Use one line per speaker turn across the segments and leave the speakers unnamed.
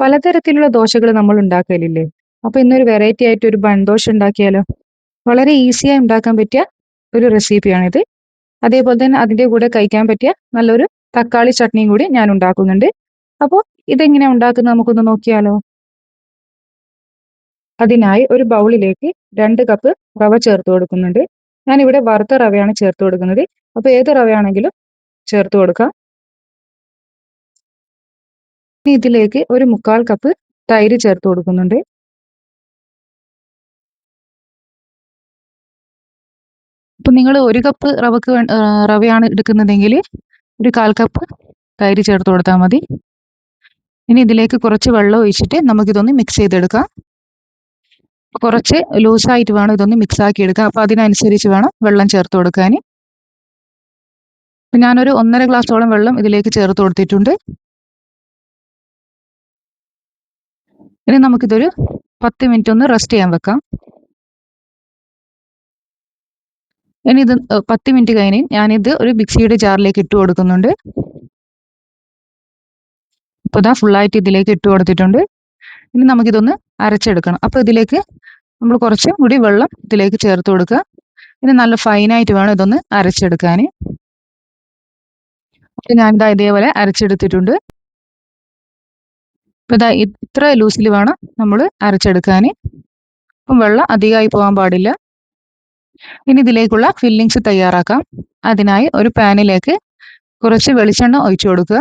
പലതരത്തിലുള്ള ദോശകൾ നമ്മൾ ഉണ്ടാക്കലില്ലേ? അപ്പൊ ഇന്നൊരു വെറൈറ്റി ആയിട്ട് ഒരു ബൺ ദോശ ഉണ്ടാക്കിയാലോ? വളരെ ഈസിയായി ഉണ്ടാക്കാൻ പറ്റിയ ഒരു റെസിപ്പിയാണിത്. അതേപോലെ തന്നെ അതിന്റെ കൂടെ കഴിക്കാൻ പറ്റിയ നല്ലൊരു തക്കാളി ചട്നിയും കൂടി ഞാൻ ഉണ്ടാക്കുന്നുണ്ട്. അപ്പോൾ ഇതെങ്ങനെയാ ഉണ്ടാക്കുന്നത് നമുക്കൊന്ന് നോക്കിയാലോ? അതിനായി ഒരു ബൗളിലേക്ക് 2 കപ്പ് റവ ചേർത്ത് കൊടുക്കുന്നുണ്ട്. ഞാനിവിടെ വറുത്ത റവയാണ് ചേർത്ത് കൊടുക്കുന്നത്. അപ്പോൾ ഏത് റവയാണെങ്കിലും ചേർത്ത് കൊടുക്കാം. ഇനി ഇതിലേക്ക് ഒരു 1/4 കപ്പ് തൈര് ചേർത്ത് കൊടുക്കുന്നുണ്ട്. ഇപ്പൊ നിങ്ങൾ 1 കപ്പ് റവയാണ് എടുക്കുന്നതെങ്കിൽ ഒരു 1/4 കപ്പ് തൈര് ചേർത്ത് കൊടുത്താൽ മതി. ഇനി ഇതിലേക്ക് കുറച്ച് വെള്ളം ഒഴിച്ചിട്ട് നമുക്കിതൊന്ന് മിക്സ് ചെയ്തെടുക്കാം. കുറച്ച് ലൂസായിട്ട് വേണം ഇതൊന്ന് മിക്സ് ആക്കി എടുക്കാൻ. അപ്പൊ അതിനനുസരിച്ച് വേണം വെള്ളം ചേർത്ത് കൊടുക്കാൻ. ഇപ്പൊ ഞാനൊരു 1.5 ഗ്ലാസോളം വെള്ളം ഇതിലേക്ക് ചേർത്ത് കൊടുത്തിട്ടുണ്ട്. ഇനി നമുക്കിതൊരു 10 മിനിറ്റ് ഒന്ന് റെസ്റ്റ് ചെയ്യാൻ വെക്കാം. ഇനി ഇത് 10 മിനിറ്റ് കഴിഞ്ഞ് ഞാനിത് ഒരു മിക്സിയുടെ ജാറിലേക്ക് ഇട്ട് കൊടുക്കുന്നുണ്ട്. ഇപ്പോൾ ഇതാ ഫുള്ളായിട്ട് ഇതിലേക്ക് ഇട്ട് കൊടുത്തിട്ടുണ്ട്. ഇനി നമുക്കിതൊന്ന് അരച്ചെടുക്കണം. അപ്പോൾ ഇതിലേക്ക് നമ്മൾ കുറച്ചും കൂടി വെള്ളം ഇതിലേക്ക് ചേർത്ത് കൊടുക്കുക. ഇനി നല്ല ഫൈനായിട്ട് വേണം ഇതൊന്ന് അരച്ചെടുക്കാൻ. അപ്പോൾ ഞാനിതാ ഇതേപോലെ അരച്ചെടുത്തിട്ടുണ്ട്. ഇപ്പോൾ ഇതാ ഇത്ര ലൂസിൽ വേണം നമ്മൾ അരച്ചെടുക്കാൻ. അപ്പം വെള്ളം അധികമായി പോകാൻ പാടില്ല. ഇനി ഇതിലേക്കുള്ള ഫില്ലിങ്സ് തയ്യാറാക്കാം. അതിനായി ഒരു പാനിലേക്ക് കുറച്ച് വെളിച്ചെണ്ണ ഒഴിച്ചു കൊടുക്കുക.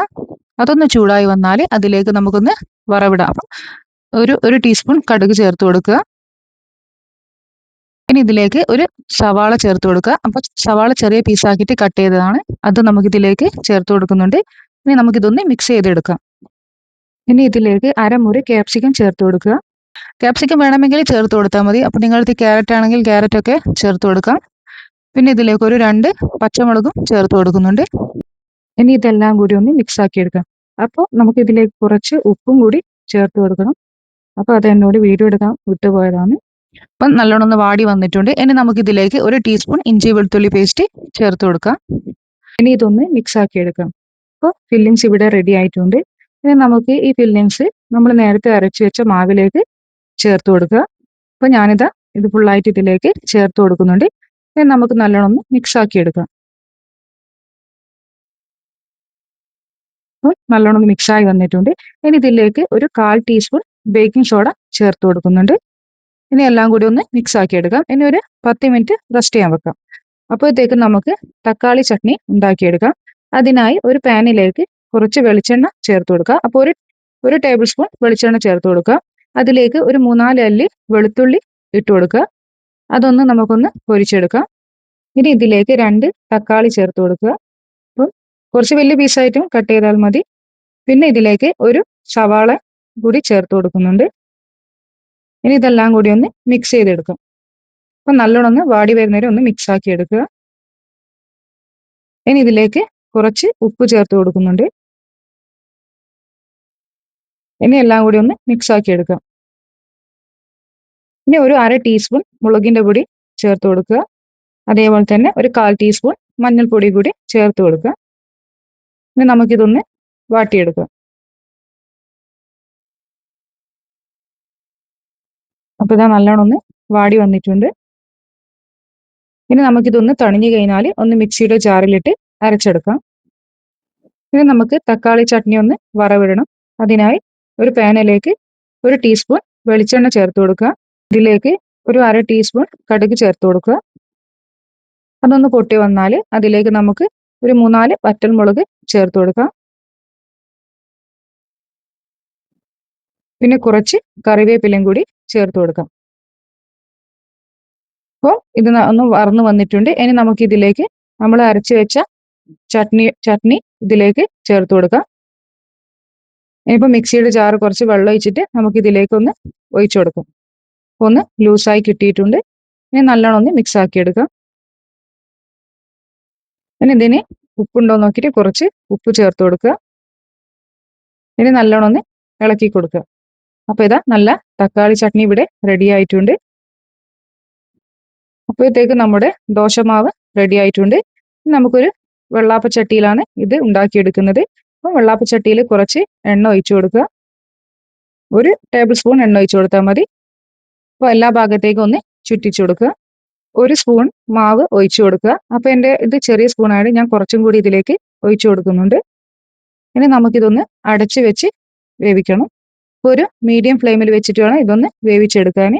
അതൊന്ന് ചൂടായി വന്നാൽ അതിലേക്ക് നമുക്കൊന്ന് വറവിടാം. അപ്പം ഒരു ടീസ്പൂൺ കടുക് ചേർത്ത് കൊടുക്കുക. ഇനി ഇതിലേക്ക് ഒരു സവാള ചേർത്ത് കൊടുക്കുക. അപ്പോൾ സവാള ചെറിയ പീസാക്കിയിട്ട് കട്ട് ചെയ്തതാണ്. അത് നമുക്കിതിലേക്ക് ചേർത്ത് കൊടുക്കുന്നുണ്ട്. ഇനി നമുക്കിതൊന്ന് മിക്സ് ചെയ്തെടുക്കാം. ഇനി ഇതിലേക്ക് അരമുറി ക്യാപ്സിക്കം ചേർത്ത് കൊടുക്കുക. ക്യാപ്സിക്കം വേണമെങ്കിൽ ചേർത്ത് കൊടുത്താൽ മതി. അപ്പോൾ നിങ്ങളടുത്ത് ക്യാരറ്റ് ആണെങ്കിൽ ക്യാരറ്റ് ഒക്കെ ചേർത്ത് കൊടുക്കാം. പിന്നെ ഇതിലേക്ക് ഒരു 2 പച്ചമുളകും ചേർത്ത് കൊടുക്കുന്നുണ്ട്. ഇനി ഇതെല്ലാം കൂടി ഒന്ന് മിക്സ് ആക്കി എടുക്കാം. അപ്പോൾ നമുക്ക് ഇതിലേക്ക് കുറച്ച് ഉപ്പും കൂടി ചേർത്ത് കൊടുക്കണം. അപ്പോൾ അത് എന്നോട് വീഡിയോ എടുക്കാൻ വിട്ടുപോയതാണ്. അപ്പം നല്ലോണം ഒന്ന് വാടി വന്നിട്ടുണ്ട്. ഇനി നമുക്ക് ഇതിലേക്ക് ഒരു ടീസ്പൂൺ ഇഞ്ചി വെളുത്തുള്ളി പേസ്റ്റ് ചേർത്ത് കൊടുക്കാം. ഇനി ഇതൊന്ന് മിക്സ് ആക്കി എടുക്കാം. അപ്പോൾ ഫില്ലിങ്സ് ഇവിടെ റെഡി ആയിട്ടുണ്ട്. ഇനി നമുക്ക് ഈ ഫില്ലിങ്സ് നമ്മൾ നേരത്തെ അരച്ചു വെച്ച മാവിലേക്ക് ചേർത്ത് കൊടുക്കുക. അപ്പോൾ ഞാനിതാ ഇത് ഫുള്ളായിട്ട് ഇതിലേക്ക് ചേർത്ത് കൊടുക്കുന്നുണ്ട്. ഇനി നമുക്ക് നല്ലോണം ഒന്ന് മിക്സ് ആക്കി എടുക്കാം. അപ്പോൾ നല്ലോണം ഒന്ന് മിക്സായി വന്നിട്ടുണ്ട്. ഇനി ഇതിലേക്ക് ഒരു 1/4 ടീസ്പൂൺ ബേക്കിംഗ് സോഡ ചേർത്ത് കൊടുക്കുന്നുണ്ട്. ഇനി എല്ലാം കൂടി ഒന്ന് മിക്സ് ആക്കി എടുക്കാം. ഇനി ഒരു 10 മിനിറ്റ് റെസ്റ്റ് ചെയ്യാൻ വെക്കാം. അപ്പോഴത്തേക്കും നമുക്ക് തക്കാളി ചട്നി ഉണ്ടാക്കിയെടുക്കാം. അതിനായി ഒരു പാനിലേക്ക് കുറച്ച് വെളിച്ചെണ്ണ ചേർത്ത് കൊടുക്കുക. അപ്പോൾ ഒരു ടേബിൾ സ്പൂൺ വെളിച്ചെണ്ണ ചേർത്ത് കൊടുക്കുക. അതിലേക്ക് ഒരു 3-4 അല്ലി വെളുത്തുള്ളി ഇട്ട് കൊടുക്കുക. അതൊന്ന് നമുക്കൊന്ന് പൊരിച്ചെടുക്കാം. ഇനി ഇതിലേക്ക് 2 തക്കാളി ചേർത്ത് കൊടുക്കുക. അപ്പം കുറച്ച് വലിയ പീസായിട്ടും കട്ട് ചെയ്താൽ മതി. പിന്നെ ഇതിലേക്ക് ഒരു സവാള കൂടി ചേർത്ത് കൊടുക്കുന്നുണ്ട്. ഇനി ഇതെല്ലാം കൂടി ഒന്ന് മിക്സ് ചെയ്തെടുക്കാം. അപ്പം നല്ലോണം ഒന്ന് വാടി വരുന്നവരെ ഒന്ന് മിക്സ് ആക്കി എടുക്കുക. ഇനി ഇതിലേക്ക് കുറച്ച് ഉപ്പ് ചേർത്ത് കൊടുക്കുന്നുണ്ട്. ഇനി എല്ലാം കൂടി ഒന്ന് മിക്സ് ആക്കി എടുക്കാം. ഇനി ഒരു 1/2 ടീസ്പൂൺ മുളകിന്റെ പൊടി ചേർത്ത് കൊടുക്കുക. അതേപോലെ തന്നെ ഒരു 1/4 ടീസ്പൂൺ മഞ്ഞൾപ്പൊടി കൂടി ചേർത്ത് കൊടുക്കുക. ഇനി നമുക്കിതൊന്ന് വാട്ടിയെടുക്കാം. അപ്പോൾ ഇതാ നല്ലോണം ഒന്ന് വാടി വന്നിട്ടുണ്ട്. ഇനി നമുക്കിതൊന്ന് തണിഞ്ഞു കഴിഞ്ഞാൽ ഒന്ന് മിക്സിയുടെ ജാറിലിട്ട് അരച്ചെടുക്കാം. ഇനി നമുക്ക് തക്കാളി ചട്നി ഒന്ന് വറവിടണം. അതിനായി ഒരു പാനിലേക്ക് ഒരു ടീസ്പൂൺ വെളിച്ചെണ്ണ ചേർത്ത് കൊടുക്കുക. ഇതിലേക്ക് ഒരു 1/2 ടീസ്പൂൺ കടുക് ചേർത്ത് കൊടുക്കുക. അതൊന്ന് പൊട്ടി വന്നാൽ അതിലേക്ക് നമുക്ക് ഒരു 3-4 വറ്റൽമുളക് ചേർത്ത് കൊടുക്കാം. പിന്നെ കുറച്ച് കറിവേപ്പിലയും കൂടി ചേർത്ത് കൊടുക്കാം. അപ്പോൾ ഇത് ഒന്ന് വറന്ന് വന്നിട്ടുണ്ട്. ഇനി നമുക്ക് ഇതിലേക്ക് നമ്മൾ അരച്ചു വെച്ച ചട്നി ഇതിലേക്ക് ചേർത്ത് കൊടുക്കാം. ഇനിയിപ്പോൾ മിക്സിയുടെ ജാറ് കുറച്ച് വെള്ളം ഒഴിച്ചിട്ട് നമുക്ക് ഇതിലേക്ക് ഒന്ന് ഒഴിച്ചു കൊടുക്കാം. ഒന്ന് ലൂസായി കിട്ടിയിട്ടുണ്ട്. ഇനി നല്ലോണം ഒന്ന് മിക്സ് ആക്കി എടുക്കാം. ഇനി ഇതിന് ഉപ്പുണ്ടോ നോക്കിയിട്ട് കുറച്ച് ഉപ്പ് ചേർത്ത് കൊടുക്കുക. ഇനി നല്ലോണം ഒന്ന് ഇളക്കി കൊടുക്കുക. അപ്പോൾ ഇതാ നല്ല തക്കാളി ചട്നി ഇവിടെ റെഡി ആയിട്ടുണ്ട്. അപ്പോഴത്തേക്ക് നമ്മുടെ ദോശമാവ് റെഡി ആയിട്ടുണ്ട്. നമുക്കൊരു വെള്ളാപ്പച്ചട്ടിയിലാണ് ഇത് ഉണ്ടാക്കിയെടുക്കുന്നത്. അപ്പോൾ വെള്ളാപ്പച്ചട്ടിയിൽ കുറച്ച് എണ്ണ ഒഴിച്ചു കൊടുക്കുക. 1 ടേബിൾ സ്പൂൺ എണ്ണ ഒഴിച്ചു കൊടുത്താൽ മതി. അപ്പോൾ എല്ലാ ഭാഗത്തേക്കും ഒന്ന് ചുറ്റിച്ചു കൊടുക്കുക. 1 സ്പൂൺ മാവ് ഒഴിച്ചു കൊടുക്കുക. അപ്പോൾ എൻ്റെ ഇത് ചെറിയ സ്പൂണാണ്, ഞാൻ കുറച്ചും കൂടി ഇതിലേക്ക് ഒഴിച്ചു കൊടുക്കുന്നുണ്ട്. ഇനി നമുക്കിതൊന്ന് അടച്ചു വെച്ച് വേവിക്കണം. ഒരു മീഡിയം ഫ്ലെയിമിൽ വെച്ചിട്ട് വേണം ഇതൊന്ന് വേവിച്ചെടുക്കാൻ.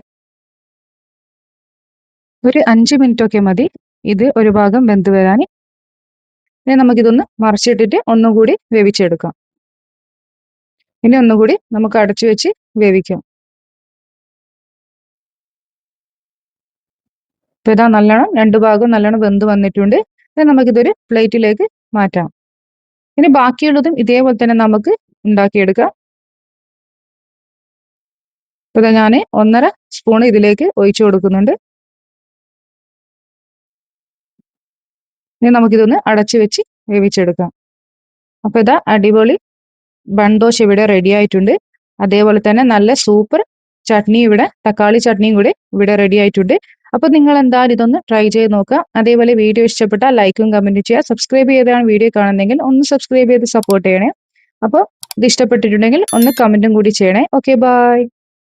ഒരു 5 മിനിറ്റ് ഒക്കെ മതി ഇത് ഒരു ഭാഗം വെന്ത് വരാൻ. ഇനി നമുക്കിതൊന്ന് മറിച്ചിട്ടിട്ട് ഒന്നുകൂടി വേവിച്ചെടുക്കാം. ഇനി ഒന്നുകൂടി നമുക്ക് അടച്ചു വെച്ച് വേവിക്കാം. അപ്പോൾ ഇതാ നല്ലോണം 2 ഭാഗവും നല്ലോണം വെന്ത് വന്നിട്ടുണ്ട്. ഇനി നമുക്കിതൊരു പ്ലേറ്റിലേക്ക് മാറ്റാം. ഇനി ബാക്കിയുള്ളതും ഇതേപോലെ തന്നെ നമുക്ക് ഉണ്ടാക്കിയെടുക്കാം. അപ്പോൾ ഞാൻ 1.5 സ്പൂൺ ഇതിലേക്ക് ഒഴിച്ചു കൊടുക്കുന്നുണ്ട്. ഇനി നമുക്കിതൊന്ന് അടച്ചു വെച്ച് വേവിച്ചെടുക്കാം. അപ്പോൾ ഇതാ അടിപൊളി ബൺദോശ ഇവിടെ റെഡി ആയിട്ടുണ്ട്. അതേപോലെ തന്നെ നല്ല സൂപ്പർ ചട്നി ഇവിടെ, തക്കാളി ചട്നിയും കൂടി ഇവിടെ റെഡി ആയിട്ടുണ്ട്. അപ്പോൾ നിങ്ങൾ എന്തായാലും ഇതൊന്ന് ട്രൈ ചെയ്ത് നോക്കുക. അതേപോലെ വീഡിയോ ഇഷ്ടപ്പെട്ടാൽ ലൈക്കും കമന്റും ചെയ്യുക. സബ്സ്ക്രൈബ് ചെയ്താണ് വീഡിയോ കാണുന്നതെങ്കിൽ ഒന്ന് സബ്സ്ക്രൈബ് ചെയ്ത് സപ്പോർട്ട് ചെയ്യണേ. അപ്പോൾ ഇത് ഇഷ്ടപ്പെട്ടിട്ടുണ്ടെങ്കിൽ ഒന്ന് കമന്റും കൂടി ചെയ്യണേ. Okay, by.